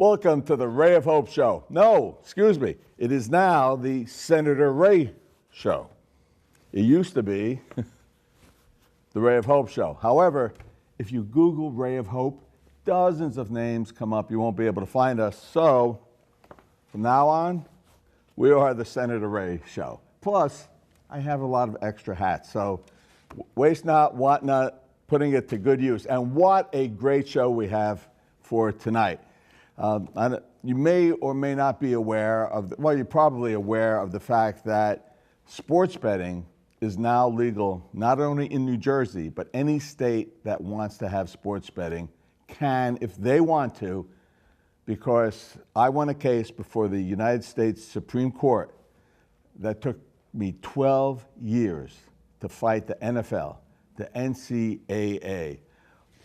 Welcome to the Ray of Hope Show. No, excuse me. It is now the Senator Ray Show. It used to be the Ray of Hope Show. However, if you Google Ray of Hope, dozens of names come up. You won't be able to find us. So from now on, we are the Senator Ray Show. Plus, I have a lot of extra hats. So waste not, want not, putting it to good use. And what a great show we have for tonight. You may or may not be aware of, well, you're probably aware of the fact that sports betting is now legal not only in New Jersey, but any state that wants to have sports betting can, if they want to, because I won a case before the United States Supreme Court that took me 12 years to fight the NFL, the NCAA,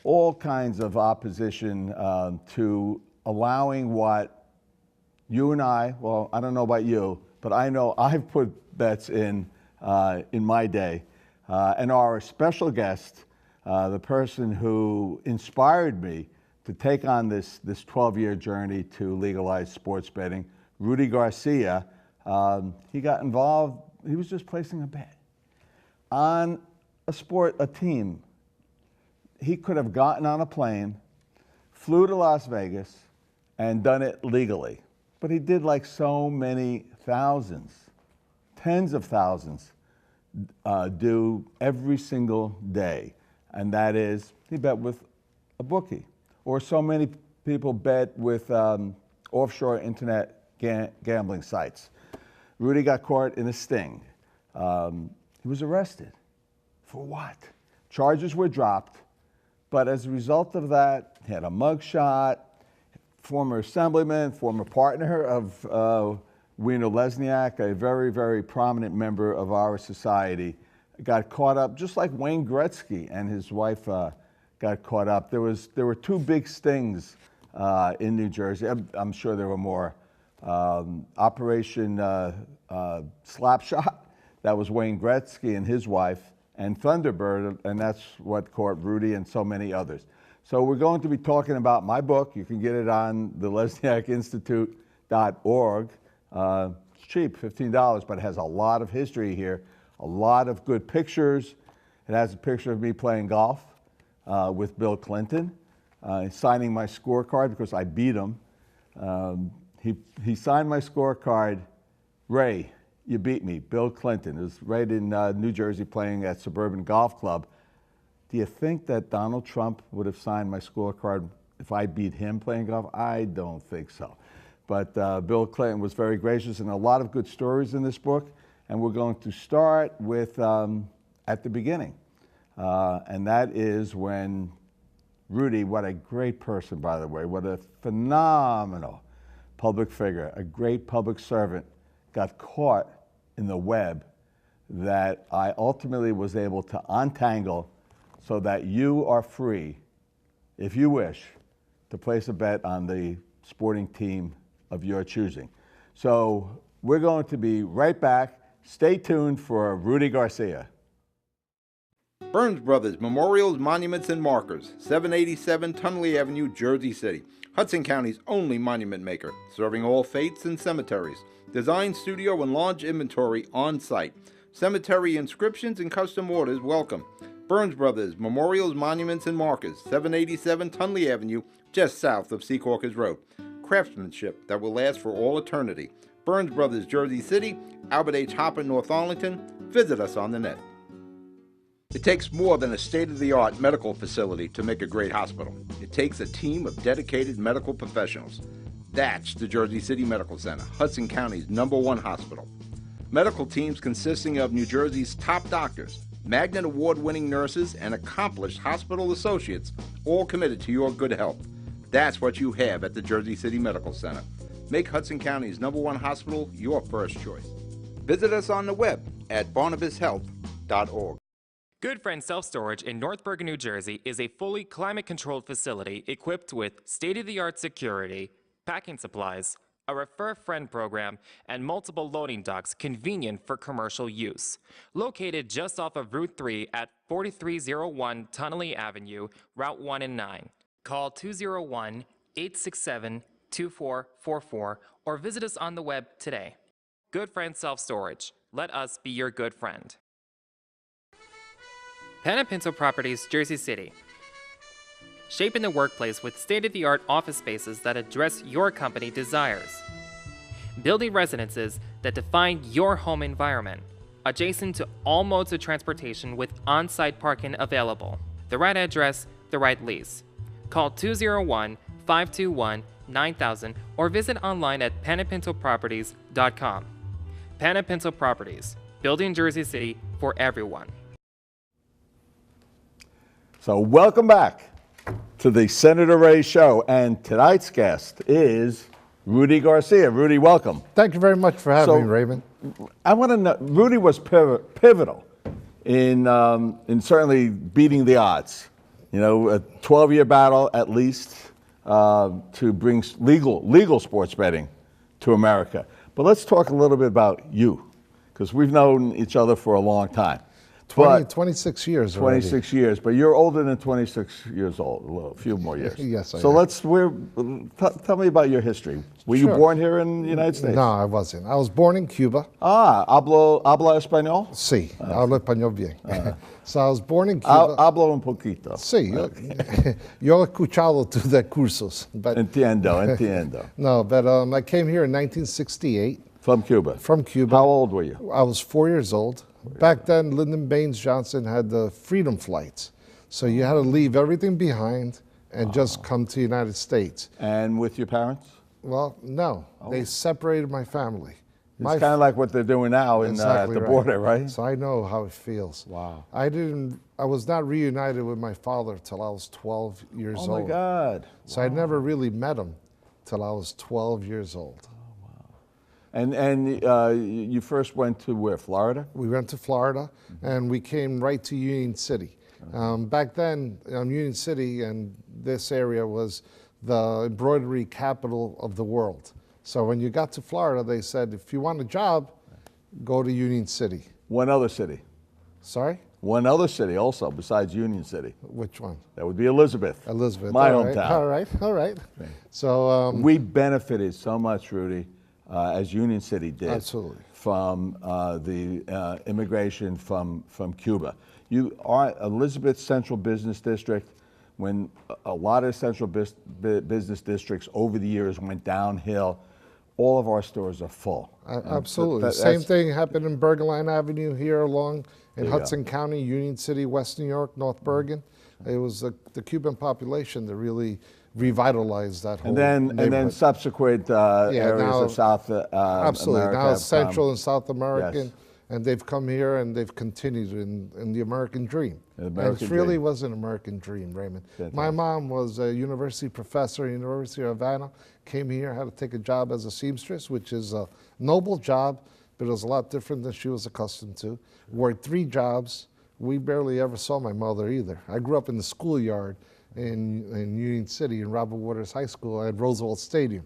all kinds of opposition to allowing what you and I, well, I don't know about you, but I know I've put bets in my day. And our special guest, the person who inspired me to take on this 12-year journey to legalize sports betting, Rudy Garcia, he got involved. He was just placing a bet on a team. He could have gotten on a plane, flew to Las Vegas, and done it legally. But he did like so many thousands, tens of thousands, do every single day. And that is, he bet with a bookie. Or so many people bet with offshore internet gambling sites. Rudy got caught in a sting. He was arrested. For what? Charges were dropped. But as a result of that, he had a mugshot. Former Assemblyman, former partner of Ray Lesniak, a very, very prominent member of our society, got caught up, just like Wayne Gretzky and his wife got caught up. There were two big stings in New Jersey. I'm sure there were more. Operation Slapshot, that was Wayne Gretzky and his wife, and Thunderbird, and that's what caught Rudy and so many others. So we're going to be talking about my book. You can get it on the LesniakInstitute.org. It's cheap, $15, but it has a lot of history here, a lot of good pictures. It has a picture of me playing golf with Bill Clinton, signing my scorecard because I beat him. He signed my scorecard. Ray, you beat me. Bill Clinton. It was right in New Jersey playing at Suburban Golf Club. Do you think that Donald Trump would have signed my scorecard if I beat him playing golf? I don't think so. But Bill Clinton was very gracious, and a lot of good stories in this book. And we're going to start with at the beginning. And that is when Rudy, what a great person, by the way, what a phenomenal public figure, a great public servant, got caught in the web that I ultimately was able to untangle so that you are free, if you wish, to place a bet on the sporting team of your choosing. So we're going to be right back. Stay tuned for Rudy Garcia. Burns Brothers Memorials, Monuments, and Markers, 787 Tunley Avenue, Jersey City. Hudson County's only monument maker, serving all faiths and cemeteries. Design, studio, and large inventory on site. Cemetery inscriptions and custom orders welcome. Burns Brothers Memorials, Monuments, and Markers, 787 Tunley Avenue, just south of Secaucus Road. Craftsmanship that will last for all eternity. Burns Brothers, Jersey City, Albert H. Hopper, North Arlington. Visit us on the net. It takes more than a state-of-the-art medical facility to make a great hospital. It takes a team of dedicated medical professionals. That's the Jersey City Medical Center, Hudson County's #1 hospital. Medical teams consisting of New Jersey's top doctors, Magnet Award-winning nurses, and accomplished hospital associates, all committed to your good health. That's what you have at the Jersey City Medical Center. Make Hudson County's #1 hospital your first choice. Visit us on the web at barnabashealth.org. Good Friend Self-Storage in North Bergen, New Jersey is a fully climate-controlled facility equipped with state-of-the-art security, packing supplies, a Refer a Friend program, and multiple loading docks convenient for commercial use. Located just off of Route 3 at 4301 Tunnelly Avenue, Route 1 and 9. Call 201-867-2727 2444 or visit us on the web today. Good Friend Self-Storage. Let us be your good friend. Pan & Pinto Properties, Jersey City. Shaping the workplace with state-of-the-art office spaces that address your company desires. Building residences that define your home environment. Adjacent to all modes of transportation with on-site parking available. The right address, the right lease. Call 201-521-9000 or visit online at panandpintoproperties.com. Pan & Pinto Properties, building Jersey City for everyone. So welcome back to the Senator Ray Show, and tonight's guest is Rudy Garcia. Rudy, welcome. Thank you very much for having me, Raymond. I want to know, Rudy was pivotal in certainly beating the odds. You know, a 12-year battle at least to bring legal sports betting to America. But let's talk a little bit about you, because we've known each other for a long time. 26 years already. 26 years, but you're older than 26 years old, a few more years. Yes, I So am. tell me about your history. Were you born here in the United States? No, I wasn't. I was born in Cuba. Habla español? Sí, hablo español bien. So I was born in Cuba. Hablo un poquito. Sí, yo he escuchado tus cursos. But Entiendo. no, but I came here in 1968. From Cuba? From Cuba. How old were you? I was 4 years old. Back then, Lyndon Baines Johnson had the freedom flights. So you had to leave everything behind and just come to the United States. And with your parents? Well, no. They separated my family. It's kind of like what they're doing now at the border, right? So I know how it feels. Wow. I was not reunited with my father till I was 12 years old. Oh my God. So I never really met him till I was 12 years old. And you first went to where, Florida? We went to Florida, and we came right to Union City. Back then, Union City and this area was the embroidery capital of the world. So when you got to Florida, they said, if you want a job, go to Union City. One other city. Sorry? One other city also, besides Union City. Which one? That would be Elizabeth. Elizabeth. My all right, hometown. All right. So we benefited so much, Rudy, as Union City did. Absolutely. From the immigration from Cuba. You are Elizabeth Central Business District. When a lot of central business districts over the years went downhill, all of our stores are full. Absolutely. Same thing happened in Bergenline Avenue here along in Hudson County, Union City, West New York, North Bergen. It was the Cuban population that really revitalized that whole and then subsequent areas of South absolutely. America. Now Central and South American, yes. And they've come here and they've continued in the American dream. American and it really dream. was an American dream, Raymond. Fantastic. My mom was a university professor at University of Havana, came here, had to take a job as a seamstress, which is a noble job, but it was a lot different than she was accustomed to. Worked 3 jobs. We barely ever saw my mother either. I grew up in the schoolyard in Union City, in Robert Waters High School at Roosevelt Stadium,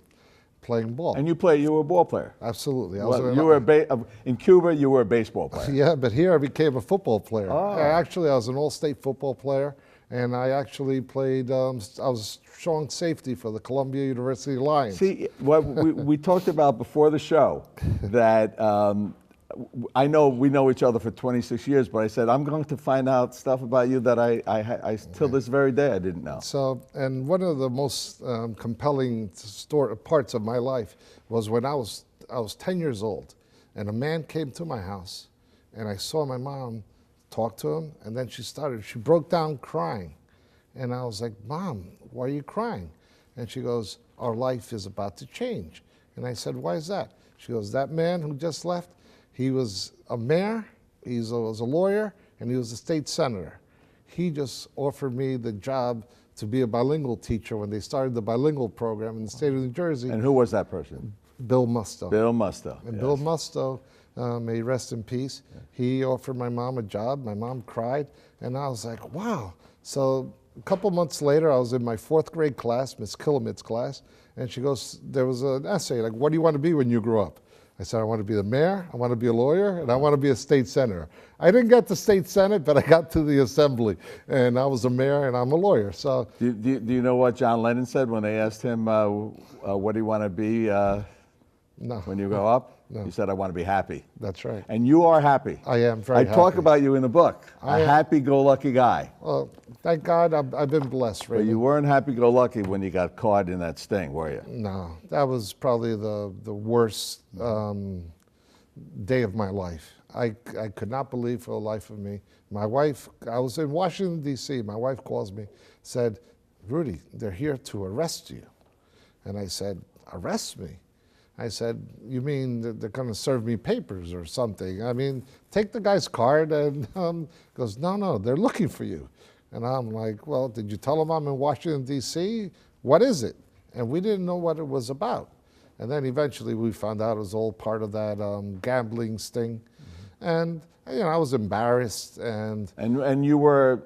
playing ball. And you were a ball player. Absolutely. In Cuba, you were a baseball player. Yeah, but here I became a football player. Oh. Actually, I was an all-state football player, and I actually played, I was strong safety for the Columbia University Lions. See, what we talked about before the show, that I know we know each other for 26 years, but I said, I'm going to find out stuff about you that I till this very day, I didn't know. So, and one of the most compelling parts of my life was when I was 10 years old, and a man came to my house, and I saw my mom talk to him, and then she broke down crying. And I was like, Mom, why are you crying? And she goes, our life is about to change. And I said, why is that? She goes, that man who just left, he was a mayor, he was a lawyer, and he was a state senator. He just offered me the job to be a bilingual teacher when they started the bilingual program in the state of New Jersey. And who was that person? Bill Musto. Bill Musto. And yes. Bill Musto, may he rest in peace, he offered my mom a job. My mom cried, and I was like, wow. So a couple months later, I was in my 4th grade class, Miss Kilomit's class, and she goes, there was an essay, like, what do you want to be when you grow up? I said, I want to be the mayor, I want to be a lawyer, and I want to be a state senator. I didn't get to state senate, but I got to the assembly, and I was a mayor, and I'm a lawyer. So, Do you know what John Lennon said when they asked him, what do you want to be no, when you grow up? No. He said, I want to be happy. that's right. And you are happy. I am very happy. I talk about you in the book, I a am. happy-go-lucky guy. Well, thank God I've been blessed, But Raymond. you weren't happy-go-lucky when you got caught in that sting, were you? No, that was probably the worst day of my life. I could not believe for the life of me. My wife, I was in Washington, D.C. My wife calls me, said, Rudy, they're here to arrest you. And I said, arrest me? I said, you mean that they're going to serve me papers or something? I mean, take the guy's card and goes, no, they're looking for you. And I'm like, well, did you tell them I'm in Washington, D.C.? What is it? And we didn't know what it was about. And then eventually we found out it was all part of that gambling sting. And, you know, I was embarrassed. And you were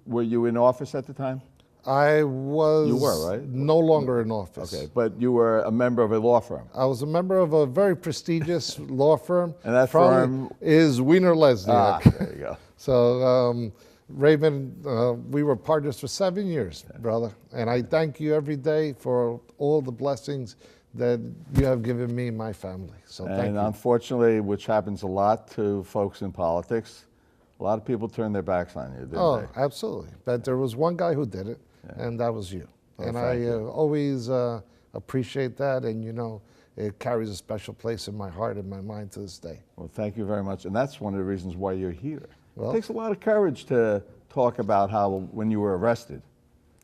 you in office at the time? I was You were, right? no longer in office. Okay, but you were a member of a law firm. I was a member of a very prestigious law firm. And that Probably firm? is Weiner Lesniak. There you go. So, Raymond, we were partners for 7 years, brother. And I thank you every day for all the blessings that you have given me and my family. So thank And you. unfortunately, which happens a lot to folks in politics, a lot of people turn their backs on you, didn't Oh, they? absolutely. But there was one guy who did it, and that was you. Well, and thank I you. always appreciate that, and you know, it carries a special place in my heart and my mind to this day. Well, thank you very much. And that's one of the reasons why you're here. Well- It takes a lot of courage to talk about how when you were arrested,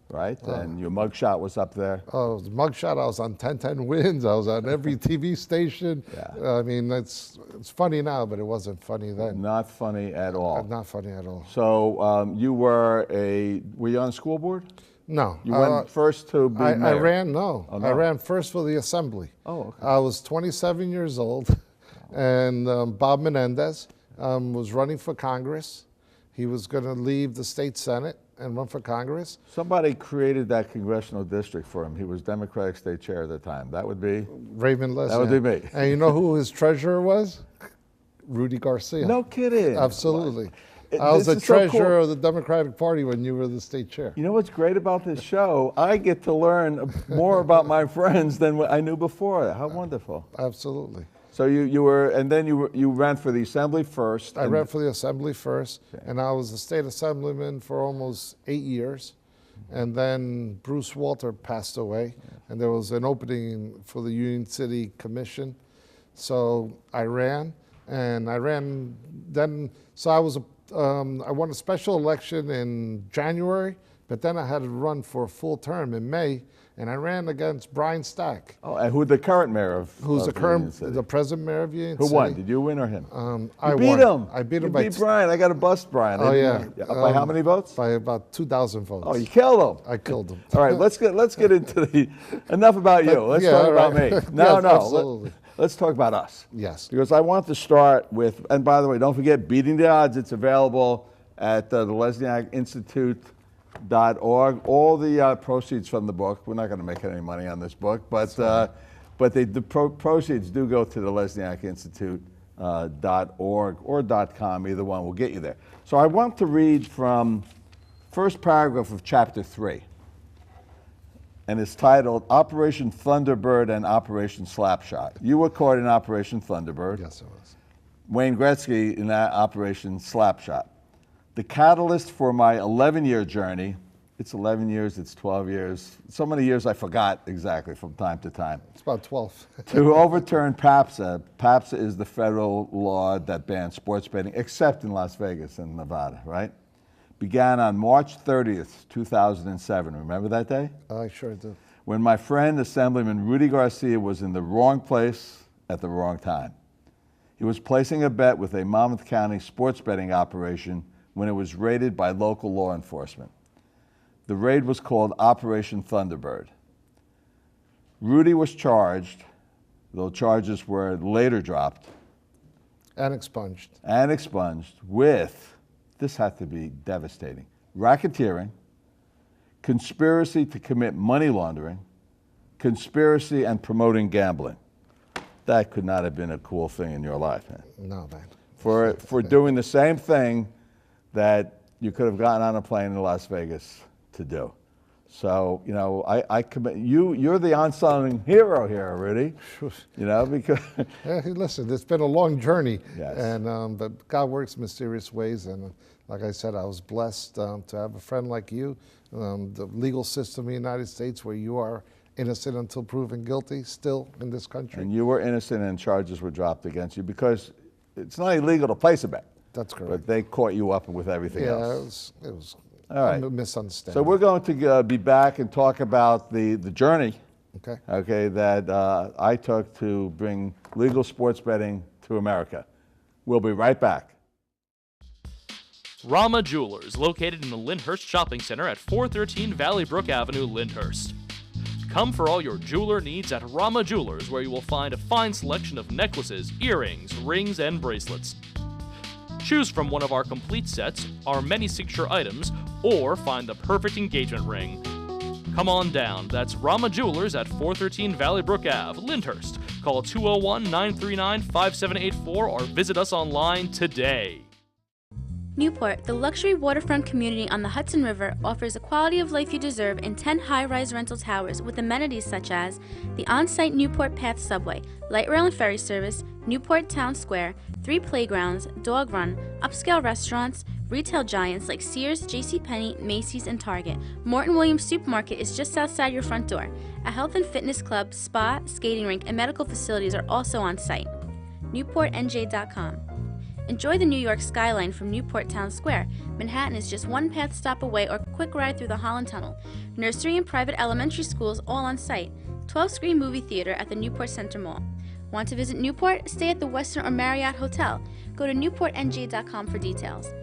right? And your mugshot was up there. Oh, the mugshot, I was on 1010 Wins. I was on every TV station. Yeah. I mean, it's funny now, but it wasn't funny then. Not funny at all. Not funny at all. So you were you on the school board? No. You went first to be I mayor. ran, no. Oh, no. I ran first for the assembly. Oh, okay. I was 27 years old, and Bob Menendez was running for Congress. He was going to leave the state Senate and run for Congress. Somebody created that congressional district for him. He was Democratic state chair at the time. That would be? Raymond Lesniak. That would be me. And you know who his treasurer was? Rudy Garcia. No kidding. Absolutely. It- I was this the is so cool. treasurer of the Democratic Party when you were the state chair. You know what's great about this show? I get to learn more about my friends than what I knew before. How wonderful. Absolutely. So you were, and then you ran for the assembly first. I and- ran for the assembly first, and I was the state assemblyman for almost 8 years. And then Bruce Walter passed away, and there was an opening for the Union City Commission. So I ran, then, so I won a special election in January, but then I had to run for a full term in May, and I ran against Brian Stack, Oh, and who's the current mayor of who's of the Union current, City? the present mayor of Union Who City. won? Did you win or him? I You beat won. him. I beat him You by beat Brian. I got to bust Brian. Oh yeah. By how many votes? By about 2,000 votes. Oh, you killed him. I killed him. All right, let's get into the enough about you. Let's yeah, talk all about right. me. No, Yes, no. absolutely. Let's talk about us. Yes. Because I want to start with, and by the way, don't forget Beating the Odds. It's available at the Lesniak Institute.org. All the proceeds from the book. We're not going to make any money on this book, but the proceeds do go to the Lesniak Institute.org or .com. Either one will get you there. So I want to read from first paragraph of chapter 3. And it's titled Operation Thunderbird and Operation Slapshot. You were caught in Operation Thunderbird. Yes, it was. Wayne Gretzky in that Operation Slapshot. The catalyst for my 11-year journey, it's 11 years, it's 12 years, so many years I forgot exactly from time to time, It's about 12. to overturn PAPSA. PAPSA is the federal law that bans sports betting, except in Las Vegas and Nevada, right? Began on March 30th, 2007. Remember that day? I sure do. When my friend, Assemblyman Rudy Garcia, was in the wrong place at the wrong time. He was placing a bet with a Monmouth County sports betting operation when it was raided by local law enforcement. The raid was called Operation Thunderbird. Rudy was charged, though charges were later dropped And expunged. and expunged with, this had to be devastating, racketeering, conspiracy to commit money laundering, conspiracy and promoting gambling. that could not have been a cool thing in your life, man. No, man. For doing the same thing that you could have gotten on a plane in Las Vegas to do. So, you know, I commend you. You're the unsung hero here, Rudy. You know, because Yeah, hey, listen, it's been a long journey, Yes. and but God works in mysterious ways. And like I said, I was blessed to have a friend like you. The legal system in the United States, where you are innocent until proven guilty, still in this country. and you were innocent and charges were dropped against you because it's not illegal to place a bet. That's correct. But they caught you up with everything Yeah, else. it was All right. a misunderstanding. So we're going to be back and talk about the journey, Okay. that I took to bring legal sports betting to America. We'll be right back. Rama Jewelers, located in the Lyndhurst Shopping Center at 413 Valley Brook Avenue, Lyndhurst. Come for all your jeweler needs at Rama Jewelers, where you will find a fine selection of necklaces, earrings, rings, and bracelets. Choose from one of our complete sets, our many signature items, or find the perfect engagement ring. Come on down. That's Rama Jewelers at 413 Valley Brook Ave, Lyndhurst. Call 201-939-5784 or visit us online today. Newport, the luxury waterfront community on the Hudson River, offers a quality of life you deserve in 10 high-rise rental towers with amenities such as the on-site Newport Path subway, light rail and ferry service, Newport Town Square, 3 playgrounds, dog run, upscale restaurants, retail giants like Sears, JCPenney, Macy's, and Target. Morton Williams Supermarket is just outside your front door. A health and fitness club, spa, skating rink, and medical facilities are also on site. NewportNJ.com. Enjoy the New York skyline from Newport Town Square. Manhattan is just one path stop away or quick ride through the Holland Tunnel. Nursery and private elementary schools all on site. 12-screen movie theater at the Newport Center Mall. Want to visit Newport? Stay at the Westin or Marriott Hotel. Go to NewportNJ.com for details.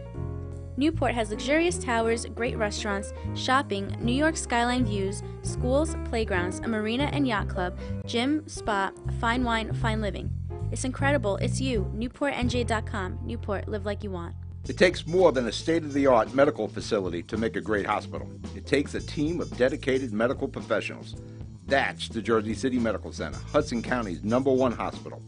Newport has luxurious towers, great restaurants, shopping, New York skyline views, schools, playgrounds, a marina and yacht club, gym, spa, fine wine, fine living. It's incredible. It's you. NewportNJ.com. Newport, live like you want. It takes more than a state-of-the-art medical facility to make a great hospital. It takes a team of dedicated medical professionals. That's the Jersey City Medical Center, Hudson County's #1 hospital.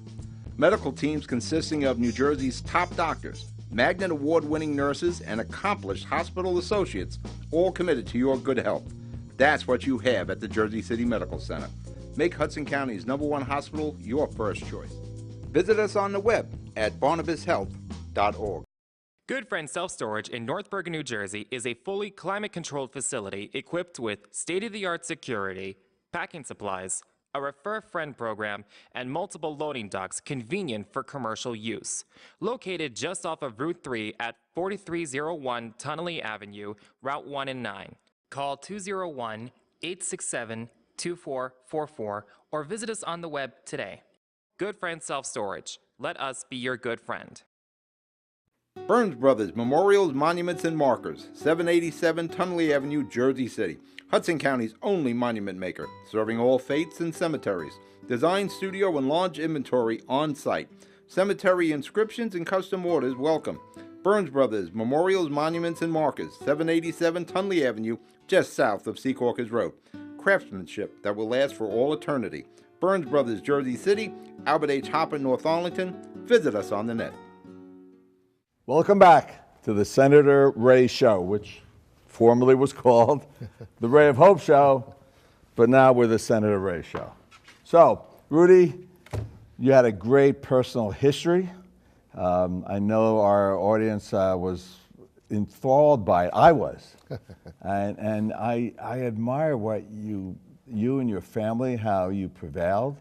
Medical teams consisting of New Jersey's top doctors, Magnet Award-winning nurses, and accomplished hospital associates, all committed to your good health. That's what you have at the Jersey City Medical Center. Make Hudson County's #1 hospital your first choice. Visit us on the web at barnabashealth.org. Good Friend Self-Storage in North Bergen, New Jersey is a fully climate-controlled facility equipped with state-of-the-art security, packing supplies, a Refer a Friend program, and multiple loading docks convenient for commercial use. Located just off of Route 3 at 4301 Tunnelly Avenue, Route 1 and 9. Call 201-867-2444 or visit us on the web today. Good Friend Self-Storage. Let us be your good friend. Burns Brothers Memorials, Monuments, and Markers, 787 Tunnelly Avenue, Jersey City. Hudson County's only monument maker, serving all faiths and cemeteries. Design studio and large inventory on site. Cemetery inscriptions and custom orders welcome. Burns Brothers Memorials, Monuments, and Markers, 787 Tunnelly Avenue, just south of Secaucus Road. Craftsmanship that will last for all eternity. Burns Brothers, Jersey City, Albert H. Hopper, North Arlington. Visit us on the net. Welcome back to the Senator Ray Show, which formerly was called the Ray of Hope Show, but now we're the Senator Ray Show. So, Rudy, you had a great personal history. I know our audience was enthralled by it. I was. and I admire what you and your family, how you prevailed,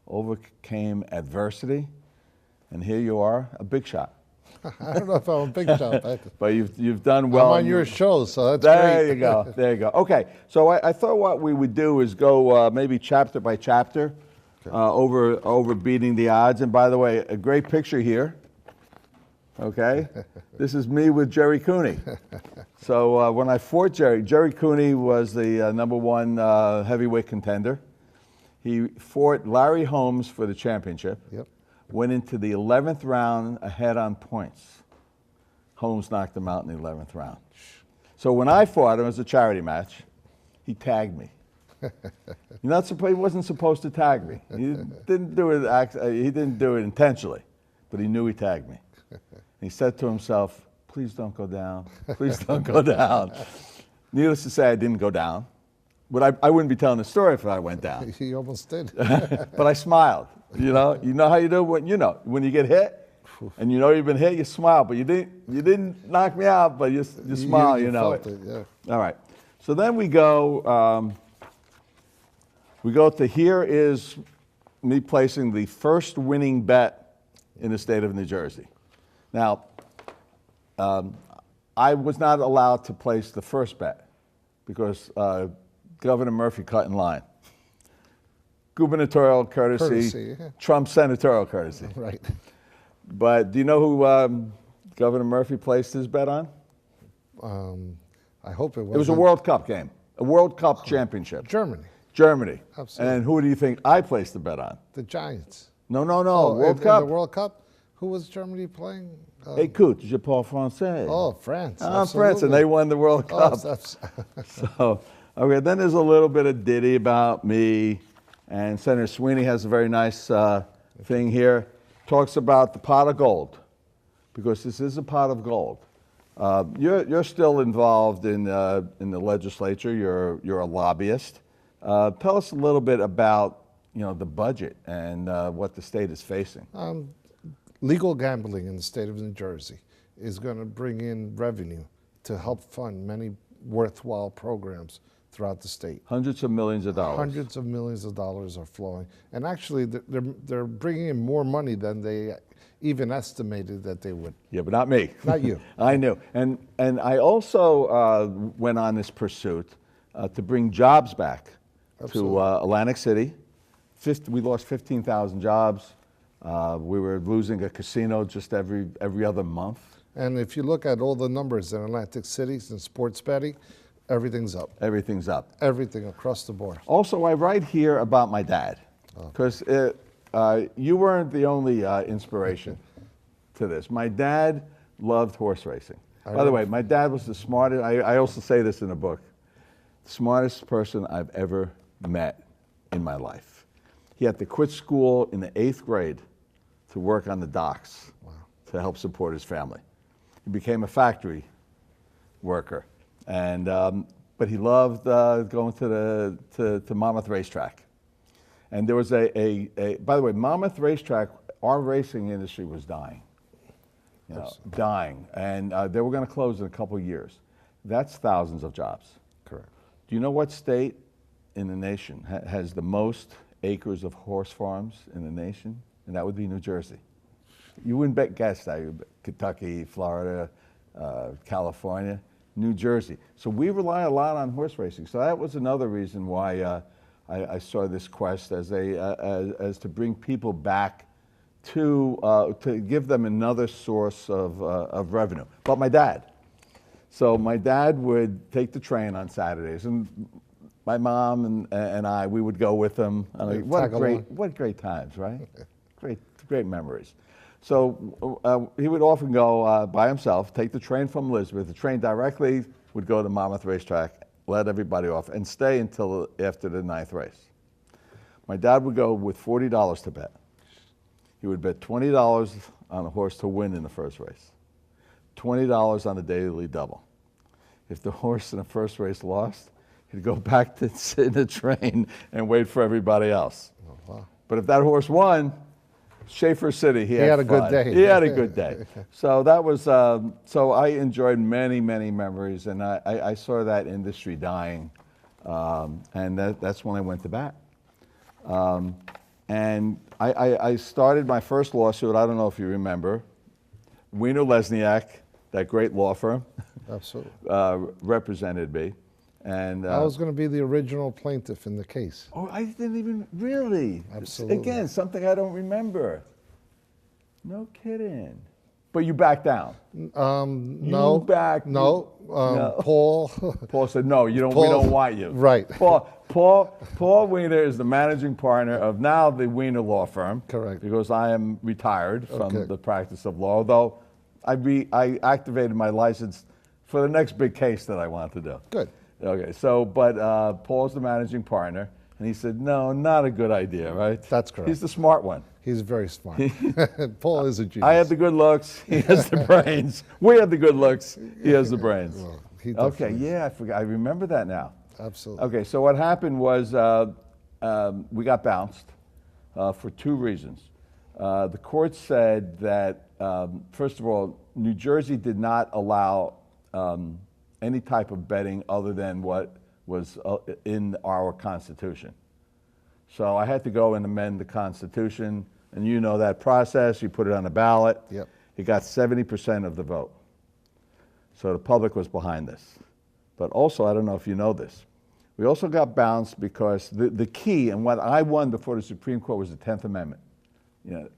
overcame adversity, and here you are, a big shot. I don't know if I'm a big shot. But you've done well. I'm on your show, so that's there great. You go. There you go. Okay, so I thought what we would do is go maybe chapter by chapter over beating the odds. And by the way, a great picture here. Okay, this is me with Jerry Cooney. So when I fought Jerry Cooney was the #1 heavyweight contender. He fought Larry Holmes for the championship. Yep. Went into the 11th round ahead on points. Holmes knocked him out in the 11th round. So when I fought him, it was a charity match, he tagged me. You're not supposed. He wasn't supposed to tag me. He didn't do it. He didn't do it intentionally, but he knew he tagged me. He said to himself, "Please don't go down. Please don't go down." Needless to say, I didn't go down. But I wouldn't be telling the story if I went down. He almost did. But I smiled. You know how you do when you get hit, and you know you've been hit. You smile, but you didn't knock me out, but you smile. You know felt it. Yeah. All right. So then we go. We go to here is me placing the first winning bet in the state of New Jersey. Now, I was not allowed to place the first bet because Governor Murphy cut in line. Gubernatorial courtesy, yeah. Trump senatorial courtesy. Right. But do you know who Governor Murphy placed his bet on? I hope it was. It was a World Cup game, a World Cup championship. Germany. Germany. Absolutely. And who do you think I placed the bet on? The Giants. No, in World Cup. the World Cup? Who was Germany playing? Écoute, je parle français. Oh, France. France, and they won the World Cup. Oh, So, okay, then there's a little bit of ditty about me, and Senator Sweeney has a very nice thing here. Talks about the pot of gold, because this is a pot of gold. You're still involved in the legislature. You're a lobbyist. Tell us a little bit about the budget and what the state is facing. Legal gambling in the state of New Jersey is going to bring in revenue to help fund many worthwhile programs throughout the state. Hundreds of millions of dollars. Hundreds of millions of dollars are flowing, and actually they're bringing in more money than they even estimated that they would. Yeah, but not me. Not you. I knew, and I also went on this pursuit to bring jobs back Absolutely. to Atlantic City. We lost 15,000 jobs. We were losing a casino just every other month. And if you look at all the numbers in Atlantic City and sports betting, everything's up. Everything's up. Everything across the board. Also, I write here about my dad, because you weren't the only inspiration to this. My dad loved horse racing. By the way, my dad was the smartest, I also say this in the book, the smartest person I've ever met in my life. He had to quit school in the 8th grade to work on the docks to help support his family. He became a factory worker, and but he loved going to Monmouth Racetrack. And there was by the way, Monmouth Racetrack, our racing industry was dying. Dying, and they were going to close in a couple of years. That's thousands of jobs. Correct. Do you know what state in the nation has the most acres of horse farms in the nation? And that would be New Jersey. You wouldn't guess that. Kentucky, Florida, California, New Jersey. So we rely a lot on horse racing. So that was another reason why I saw this quest as to bring people back to give them another source of revenue. But my dad. So my dad would take the train on Saturdays, and my mom and I, we would go with him. What great times, right? Great memories. So he would often go by himself, take the train from Elizabeth. The train directly would go to Monmouth Racetrack, let everybody off, and stay until after the 9th race. My dad would go with $40 to bet. He would bet $20 on a horse to win in the first race, $20 on the daily double. If the horse in the first race lost, he'd go back to sit in the train and wait for everybody else. Oh, wow. But if that horse won, Schaefer City, he had a good fun. day. He had a good day. So that was, so I enjoyed many memories, and I saw that industry dying, and that's when I went to bat. And I started my first lawsuit, I don't know if you remember, Rudy Lesniak, that great law firm, Absolutely. represented me. And I was going to be the original plaintiff in the case. Oh, I didn't even, really? Absolutely. Again, something I don't remember. No kidding. But you backed down. No. backed- No. No. Paul. Paul said, no, we don't want you. Right. Paul Wiener is the managing partner of now the Wiener Law Firm. Correct. Because I am retired from Okay. the practice of law, although I activated my license for the next big case that I want to do. Good. Okay, so, but Paul's the managing partner, and he said, no, not a good idea, right? That's correct. He's the smart one. He's very smart. Paul is a genius. I have the good looks, he has the brains. We have the good looks, he has the brains. Well, he Okay, definitely is. yeah, I forgot. I remember that now. Absolutely. Okay, so what happened was we got bounced for two reasons. The court said that, first of all, New Jersey did not allow any type of betting other than what was in our Constitution. So I had to go and amend the Constitution, and you know that process. You put it on a ballot. Yep. It got 70% of the vote. So the public was behind this. But also, I don't know if you know this, we also got bounced because the key, and what I won before the Supreme Court, was the 10th Amendment,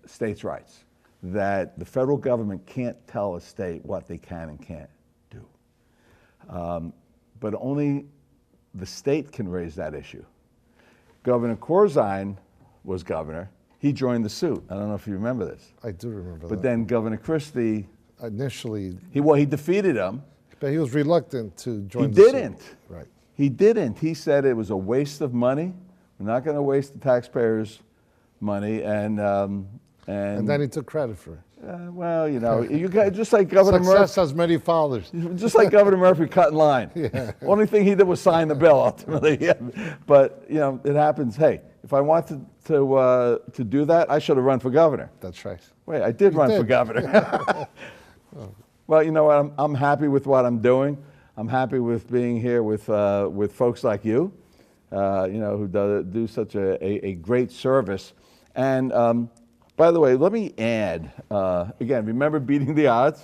states' rights, that the federal government can't tell a state what they can and can't do. But only the state can raise that issue. Governor Corzine was governor. He joined the suit. I don't know if you remember this. I do remember that. But then Governor Christie, Initially, he defeated him. but he was reluctant to join He the suit. didn't. Right. He didn't. He said it was a waste of money. We're not going to waste the taxpayers' money, and then he took credit for it. well, you got just like Governor Success Murphy, has many fathers. just like Governor Murphy cut in line. Only thing he did was sign the bill ultimately. Yeah. But it happens. Hey, if I wanted to do that, I should have run for governor. That's right. Wait, I did run for did. governor. Well, you know what? I'm happy with what I'm doing. I'm happy with being here with folks like you, who do such a great service. And by the way, let me add, again, remember Beating the Odds?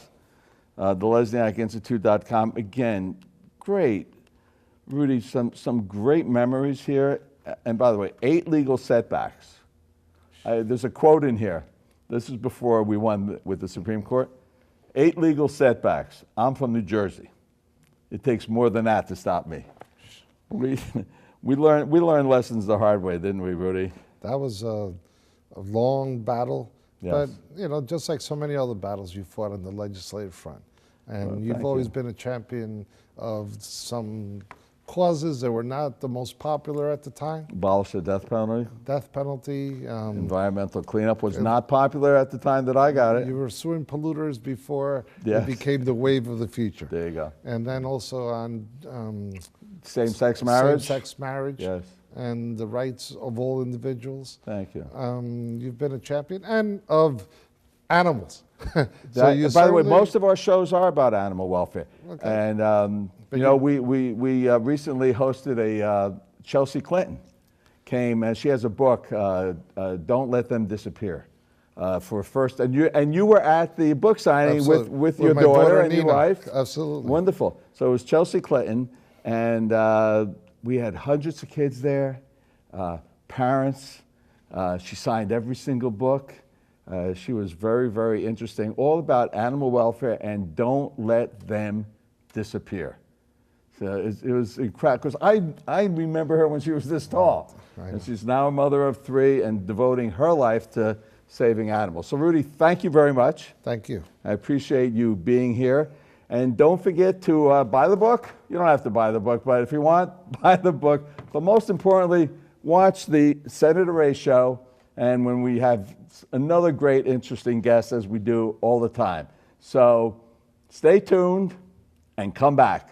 The LesniakInstitute.com. Again, great. Rudy, some great memories here. And by the way, 8 legal setbacks. There's a quote in here. This is before we won with the Supreme Court. 8 legal setbacks. I'm from New Jersey. It takes more than that to stop me. We learned lessons the hard way, didn't we, Rudy? That was a long battle, Yes. but just like so many other battles you fought on the legislative front, and Well, you've thank always you. been a champion of some causes that were not the most popular at the time. Abolish the death penalty. Death penalty. Environmental cleanup was not popular at the time that I got it. You were suing polluters before Yes. it became the wave of the future. There you go. And then also on Same-sex marriage. same-sex marriage. Yes. And the rights of all individuals. Thank you. You've been a champion, and of animals. By the way, certainly- most of our shows are about animal welfare. Okay. And, we recently hosted Chelsea Clinton came, and she has a book, Don't Let Them Disappear. For first, and you were at the book signing Absolutely. with With your my daughter daughter, and your Nina. wife. Absolutely. Wonderful. So it was Chelsea Clinton, and we had hundreds of kids there, parents. She signed every single book. She was very, very interesting, all about animal welfare and don't let them disappear. So it was incredible, because I remember her when she was this tall. And she's now a mother of 3 and devoting her life to saving animals. So Rudy, thank you very much. Thank you. I appreciate you being here. And don't forget to buy the book. You don't have to buy the book, but if you want, buy the book. But most importantly, watch the Senator Ray Show, and when we have another great, interesting guest, as we do all the time. So stay tuned and come back.